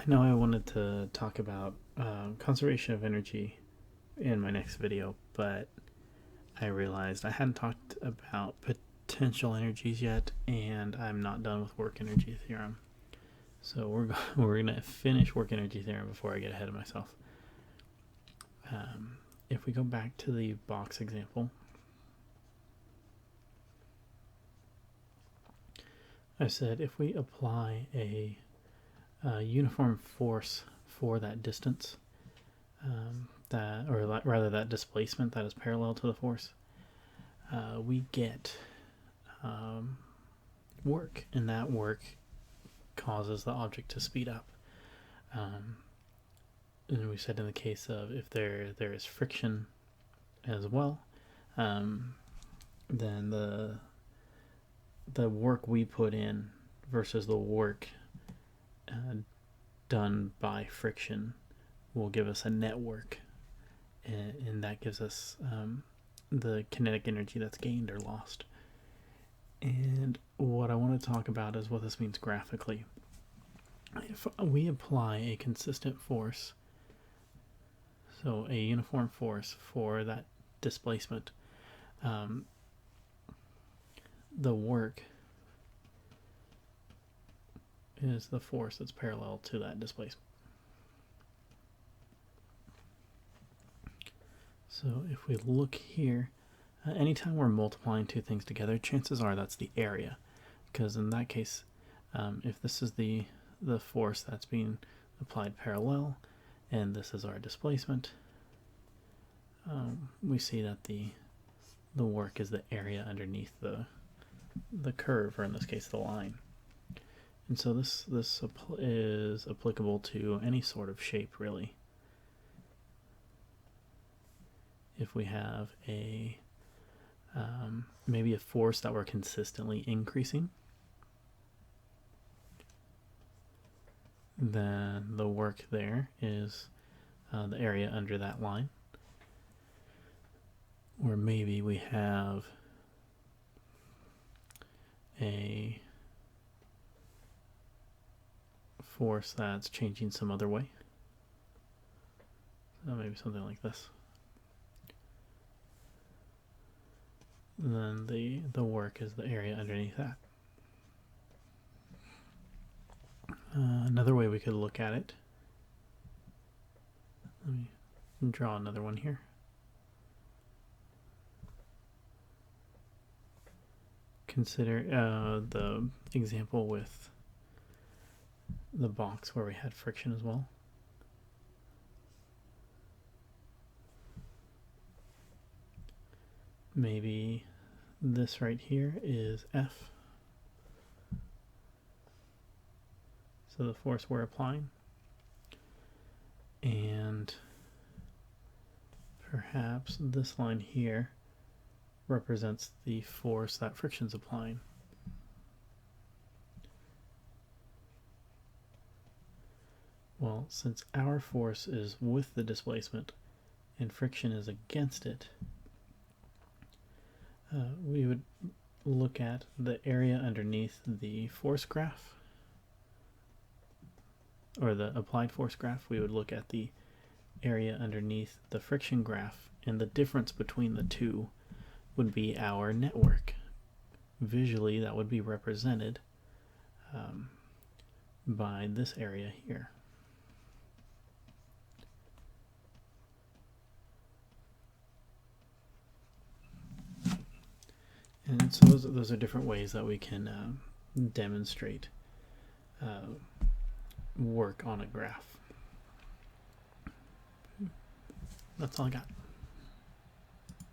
know I wanted to talk about conservation of energy in my next video, but I realized I hadn't talked about potential energies yet, and I'm not done with work energy theorem. So we're gonna finish work energy theorem before I get ahead of myself. If we go back to the box example, I said if we apply a uniform force for that distance, that displacement that is parallel to the force, we get work, and that work causes the object to speed up. And we said in the case of if there is friction as well, then the work we put in versus the work done by friction will give us a net work, and that gives us the kinetic energy that's gained or lost. And what I want to talk about is what this means graphically. If we apply a consistent force, so a uniform force for that displacement, the work is the force that's parallel to that displacement. So if we look here, anytime we're multiplying two things together, chances are that's the area, because in that case, if this is the force that's being applied parallel, and this is our displacement, we see that the work is the area underneath the curve, or in this case the line. And so this is applicable to any sort of shape, really. If we have a maybe a force that we're consistently increasing, then the work there is the area under that line. Or maybe we have a force that's changing some other way. So maybe something like this. And then the work is the area underneath that. Another way we could look at it, let me draw another one here. Consider the example with the box where we had friction as well. Maybe this right here is F. So the force we're applying. And perhaps this line here represents the force that friction's applying. Well, since our force is with the displacement and friction is against it, we would look at the area underneath the force graph, or the applied force graph. We would look at the area underneath the friction graph, and the difference between the two would be our network. Visually, that would be represented by this area here. And so those are different ways that we can demonstrate work on a graph. That's all I got.